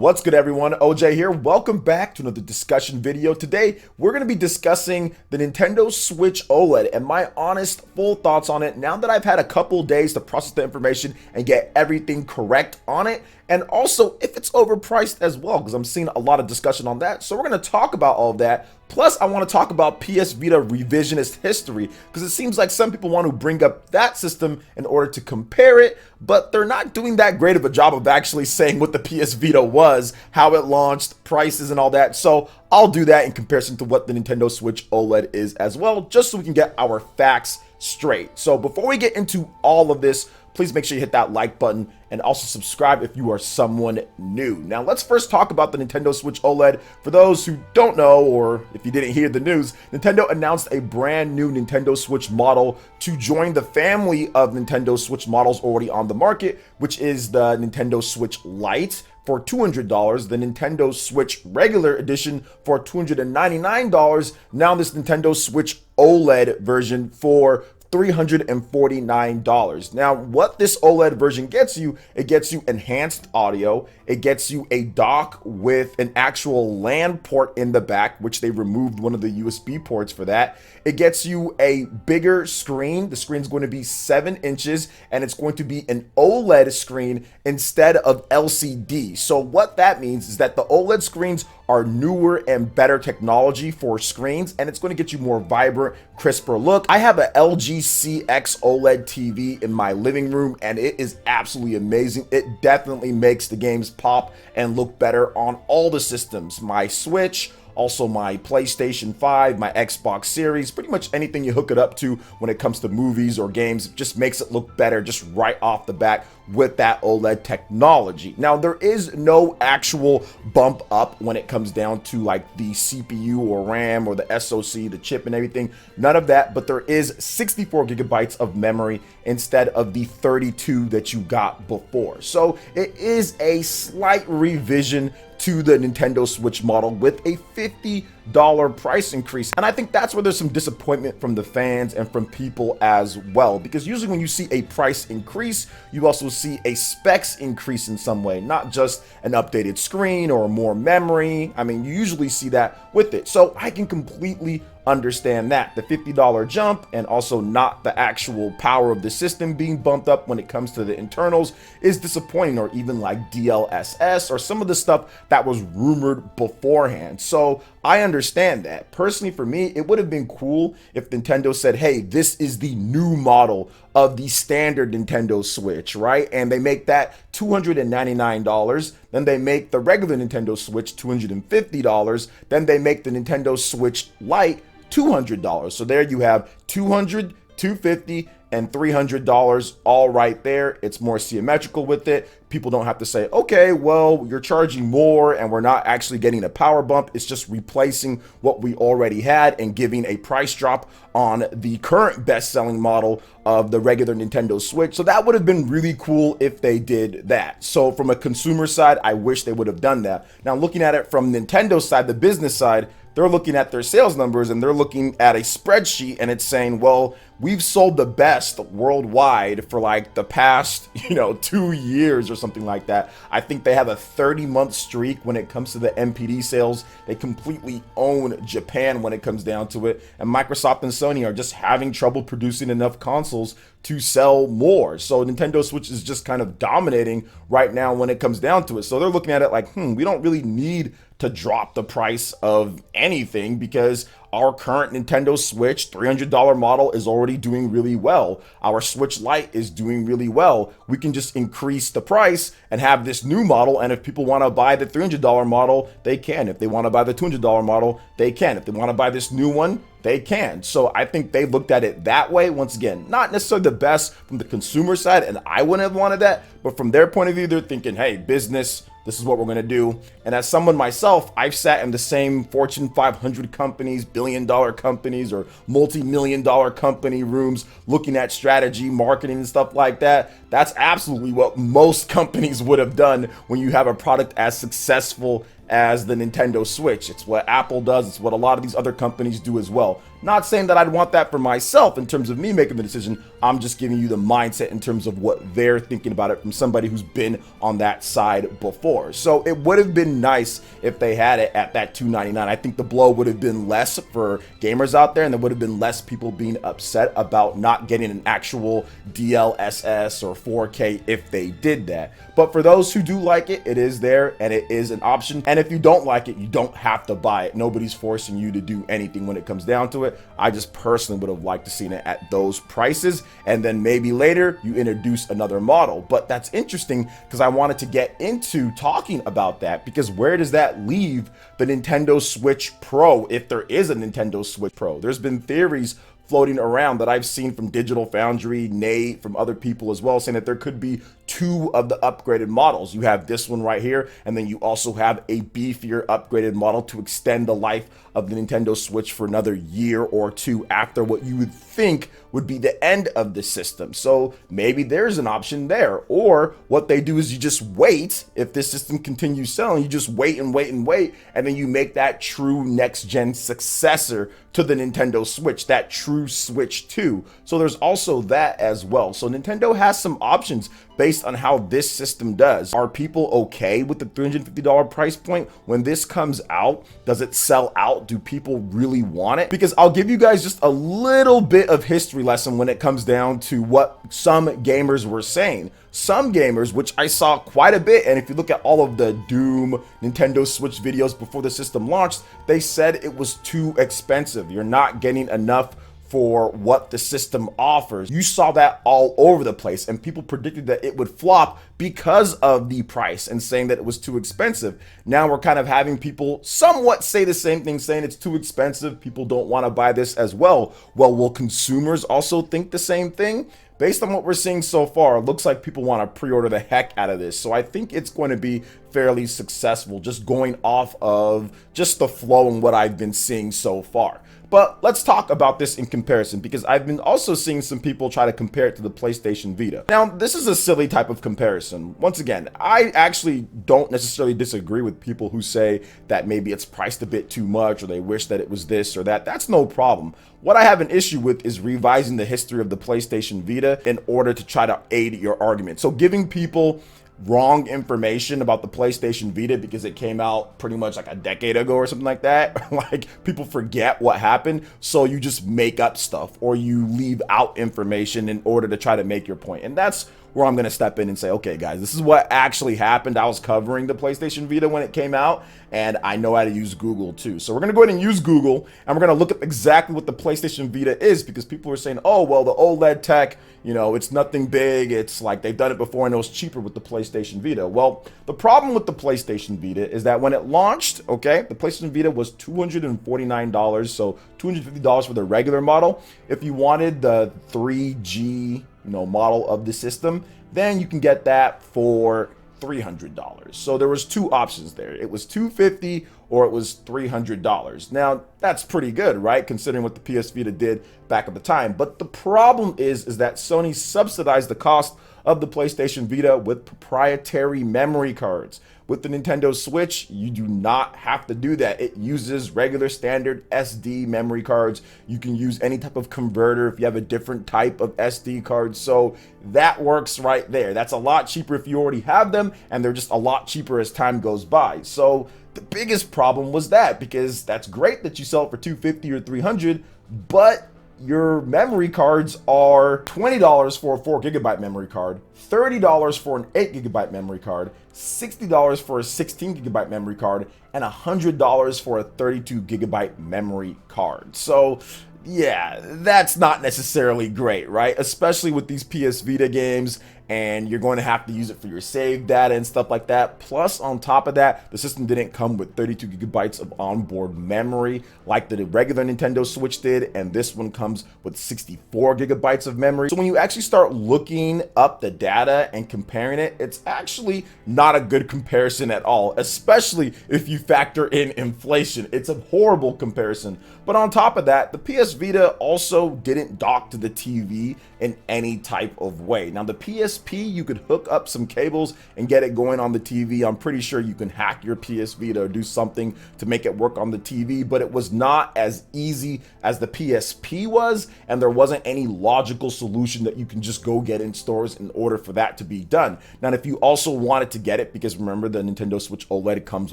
What's good, everyone? OJ here. Welcome back to another discussion video. Today, we're going to be discussing the Nintendo Switch OLED and my honest, full thoughts on it now that I've had a couple days to process the information and get everything correct on it. And also, if it's overpriced as well, because I'm seeing a lot of discussion on that. So we're going to talk about all of that. Plus, I want to talk about PS Vita Revisionist history, because it seems like some people want to bring up that system in order to compare it, but they're not doing that great of a job of actually saying what the PS Vita was, how it launched, prices, and all that. So I'll do that in comparison to what the Nintendo Switch OLED is as well, just so we can get our facts straight. So before we get into all of this, please make sure you hit that like button and also subscribe if you are someone new. Now, let's first talk about the Nintendo Switch OLED. For those who don't know, or if you didn't hear the news, Nintendo announced a brand new Nintendo Switch model to join the family of Nintendo Switch models already on the market, which is the Nintendo Switch Lite for $200, the Nintendo Switch regular edition for $299, now this Nintendo Switch OLED version for $349. Now, what this OLED version gets you, it gets you enhanced audio, it gets you a dock with an actual LAN port in the back, which they removed one of the USB ports for that. It gets you a bigger screen. The screen is going to be 7 inches, and it's going to be an OLED screen instead of LCD. So what that means is that the OLED screens are newer and better technology for screens, and it's going to get you more vibrant, crisper look. I have a LG CX OLED TV in my living room, and it is absolutely amazing. It definitely makes the games pop and look better on all the systems. My Switch, also my PlayStation 5, my Xbox Series, pretty much anything you hook it up to when it comes to movies or games, just makes it look better just right off the bat with that OLED technology. Now, there is no actual bump up when it comes down to like the CPU or RAM or the SoC, the chip and everything, none of that, but there is 64 gigabytes of memory instead of the 32 that you got before. So it is a slight revision to the Nintendo Switch model with a $50 price increase. And I think that's where there's some disappointment from the fans and from people as well, because usually when you see a price increase, you also see a specs increase in some way, not just an updated screen or more memory. I mean, you usually see that with it. So I can completely understand that. The $50 jump and also not the actual power of the system being bumped up when it comes to the internals is disappointing, or even like DLSS or some of the stuff that was rumored beforehand. So I understand that. Personally, for me, it would have been cool if Nintendo said, hey, this is the new model of the standard Nintendo Switch, right? And they make that $299. Then they make the regular Nintendo Switch $250. Then they make the Nintendo Switch Lite $200. So there you have $200, $250, and $300 all right there. It's more symmetrical with it. People don't have to say, okay, well, you're charging more and we're not actually getting a power bump. It's just replacing what we already had and giving a price drop on the current best-selling model of the regular Nintendo Switch. So that would have been really cool if they did that. So from a consumer side, I wish they would have done that. Now, looking at it from Nintendo's side, the business side, they're looking at their sales numbers and they're looking at a spreadsheet and it's saying, well, we've sold the best worldwide for like the past, 2 years or something like that. I think they have a 30-month streak when it comes to the MPD sales. They completely own Japan when it comes down to it. And Microsoft and Sony are just having trouble producing enough consoles to sell more. So Nintendo Switch is just kind of dominating right now when it comes down to it. So they're looking at it like, we don't really need to drop the price of anything because our current Nintendo Switch $300 model is already doing really well. Our Switch Lite is doing really well. We can just increase the price and have this new model, and if people want to buy the $300 model, they can. If they want to buy the $200 model, they can. If they want to buy this new one, they can. So I think they looked at it that way. Once again, not necessarily the best from the consumer side, and I wouldn't have wanted that, but from their point of view, they're thinking, hey, business, this is what we're going to do. And as someone myself, I've sat in the same Fortune 500 companies, billion-dollar companies, or multi-million-dollar company rooms looking at strategy, marketing, and stuff like that. That's absolutely what most companies would have done when you have a product as successful as the Nintendo Switch. It's what Apple does. It's what a lot of these other companies do as well. Not saying that I'd want that for myself in terms of me making the decision. I'm just giving you the mindset in terms of what they're thinking about it from somebody who's been on that side before. So it would have been nice if they had it at that $299. I think the blow would have been less for gamers out there, and there would have been less people being upset about not getting an actual DLSS or 4K if they did that. But for those who do like it, it is there and it is an option. And if you don't like it, you don't have to buy it. Nobody's forcing you to do anything when it comes down to it. I just personally would have liked to seen it at those prices, and then maybe later you introduce another model. But that's interesting because I wanted to get into talking about that, because where does that leave the Nintendo Switch Pro, if there is a Nintendo Switch Pro? There's been theories floating around that I've seen from Digital Foundry, Nate, from other people as well, saying that there could be two of the upgraded models. You have this one right here, and then you also have a beefier upgraded model to extend the life of the Nintendo Switch for another year or two after what you would think would be the end of the system. So maybe there's an option there. Or what they do is you just wait. If this system continues selling, you just wait and wait and wait, and then you make that true next-gen successor to the Nintendo Switch, that true Switch 2. So there's also that as well. So Nintendo has some options based on how this system does. Are people okay with the $350 price point? When this comes out, does it sell out? Do people really want it? Because I'll give you guys just a little bit of history lesson when it comes down to what some gamers were saying. Some gamers, which I saw quite a bit, and if you look at all of the Doom Nintendo Switch videos before the system launched, they said it was too expensive. You're not getting enough for what the system offers. You saw that all over the place, and people predicted that it would flop because of the price and saying that it was too expensive. Now we're kind of having people somewhat say the same thing, saying it's too expensive. People don't want to buy this as well. Well, will consumers also think the same thing? Based on what we're seeing so far, it looks like people want to pre-order the heck out of this. So I think it's going to be fairly successful, just going off of just the flow and what I've been seeing so far. But let's talk about this in comparison, because I've been also seeing some people try to compare it to the PlayStation Vita. Now, this is a silly type of comparison. Once again, I actually don't necessarily disagree with people who say that maybe it's priced a bit too much, or they wish that it was this or that. That's no problem. What I have an issue with is revising the history of the PlayStation Vita in order to try to aid your argument. So giving people wrong information about the PlayStation Vita because it came out pretty much like a decade ago or something like that. Like, people forget what happened, so you just make up stuff or you leave out information in order to try to make your point. And that's where I'm going to step in and say, okay, guys, this is what actually happened. I was covering the PlayStation Vita when it came out, and I know how to use Google too. So we're going to go ahead and use Google, and we're going to look at exactly what the PlayStation Vita is, because people are saying, oh, well, the OLED tech, you know, it's nothing big. It's like they've done it before and it was cheaper with the PlayStation Vita. Well, the problem with the PlayStation Vita is that when it launched, okay, the PlayStation Vita was $249, so $250 for the regular model. If you wanted the 3G, model of the system, then you can get that for $300. So there was two options there. It was $250 or it was $300. Now, that's pretty good, right? Considering what the PS Vita did back at the time. But the problem is that Sony subsidized the cost of the PlayStation Vita with proprietary memory cards. With the Nintendo Switch, you do not have to do that. It uses regular standard SD memory cards. You can use any type of converter if you have a different type of SD card. So that works right there. That's a lot cheaper if you already have them, and they're just a lot cheaper as time goes by. So the biggest problem was that, because that's great that you sell it for $250 or $300, but your memory cards are $20 for a 4GB memory card, $30 for an 8GB memory card, $60 for a 16GB memory card, and $100 for a 32GB memory card. So yeah, that's not necessarily great, right? Especially with these PS Vita games, and you're going to have to use it for your save data and stuff like that. Plus, on top of that, the system didn't come with 32GB of onboard memory like the regular Nintendo Switch did, and this one comes with 64GB of memory. So when you actually start looking up the data and comparing it, it's actually not a good comparison at all, especially if you factor in inflation. It's a horrible comparison. But on top of that, the PS Vita also didn't dock to the TV in any type of way. Now, the PS PSP, you could hook up some cables and get it going on the TV. I'm pretty sure you can hack your PS Vita or do something to make it work on the TV, but it was not as easy as the PSP was, and there wasn't any logical solution that you can just go get in stores in order for that to be done. Now, if you also wanted to get it, because remember the Nintendo Switch OLED comes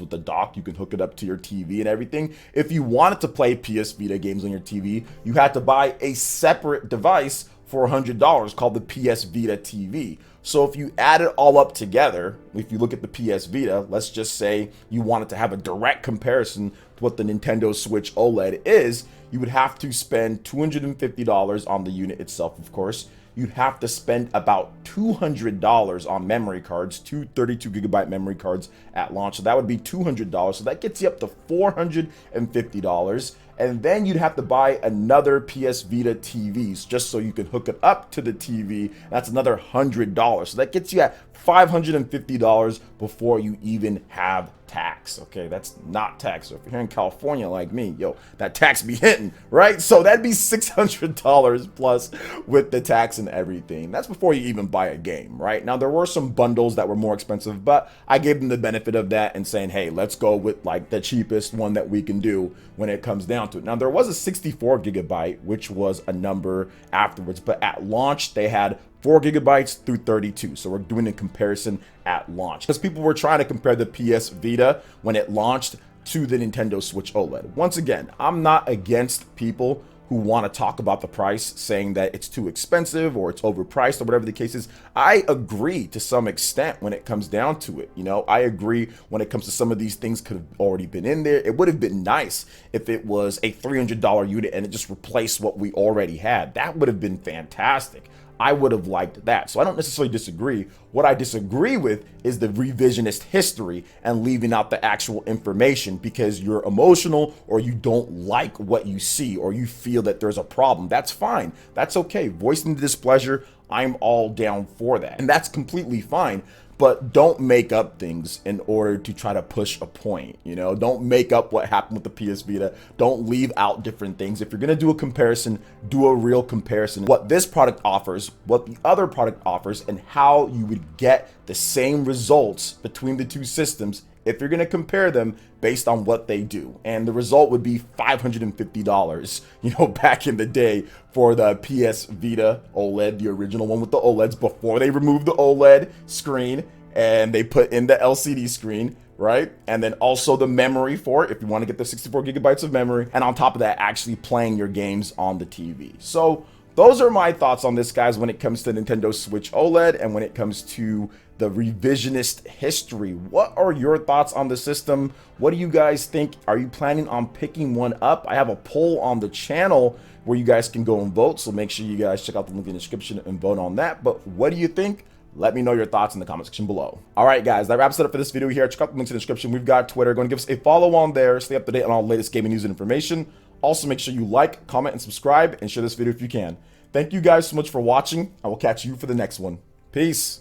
with a dock, you can hook it up to your TV and everything. If you wanted to play PS Vita games on your TV, you had to buy a separate device for $100 called the PS Vita TV. So if you add it all up together, if you look at the PS Vita, let's just say you wanted to have a direct comparison to what the Nintendo Switch OLED is, you would have to spend $250 on the unit itself, of course. You'd have to spend about $200 on memory cards, two 32GB memory cards at launch. So that would be $200. So that gets you up to $450. And then you'd have to buy another PS Vita TVs just so you can hook it up to the TV. That's another $100. So that gets you at $550 before you even have tax. Okay, that's not tax. So if you're here in California like me, yo, that tax be hitting, right? So that'd be $600 plus with the tax and everything. That's before you even buy a game, right? Now, there were some bundles that were more expensive, but I gave them the benefit of that and saying, hey, let's go with like the cheapest one that we can do when it comes down to it. Now, there was a 64GB, which was a number afterwards, but at launch, they had 4GB through 32. So we're doing a comparison at launch because people were trying to compare the PS Vita when it launched to the Nintendo Switch OLED. Once again, I'm not against people who want to talk about the price, saying that it's too expensive or it's overpriced or whatever the case is. I agree to some extent when it comes down to it. You know, I agree when it comes to some of these things could have already been in there. It would have been nice if it was a $300 unit and it just replaced what we already had. That would have been fantastic. I would have liked that. So I don't necessarily disagree. What I disagree with is the revisionist history and leaving out the actual information because you're emotional or you don't like what you see or you feel that there's a problem. That's fine. That's okay. Voicing the displeasure, I'm all down for that. And that's completely fine. But don't make up things in order to try to push a point, you know? Don't make up what happened with the PS Vita. Don't leave out different things. If you're gonna do a comparison, do a real comparison. What this product offers, what the other product offers, and how you would get the same results between the two systems if you're gonna compare them based on what they do. And the result would be $550, you know, back in the day for the PS Vita OLED, the original one with the OLEDs before they removed the OLED screen and they put in the LCD screen, right? And then also the memory for it if you want to get the 64GB of memory. And on top of that, actually playing your games on the TV. So those are my thoughts on this, guys, when it comes to Nintendo Switch OLED and when it comes to the revisionist history. What are your thoughts on the system? What do you guys think? Are you planning on picking one up? I have a poll on the channel where you guys can go and vote, so make sure you guys check out the link in the description and vote on that. But what do you think? Let me know your thoughts in the comment section below. All right, guys, that wraps it up for this video here. Check out the links in the description. We've got Twitter. Go and give us a follow on there. Stay up to date on all the latest gaming news and information. Also, make sure you like, comment, and subscribe, and share this video if you can. Thank you guys so much for watching. I will catch you for the next one. Peace.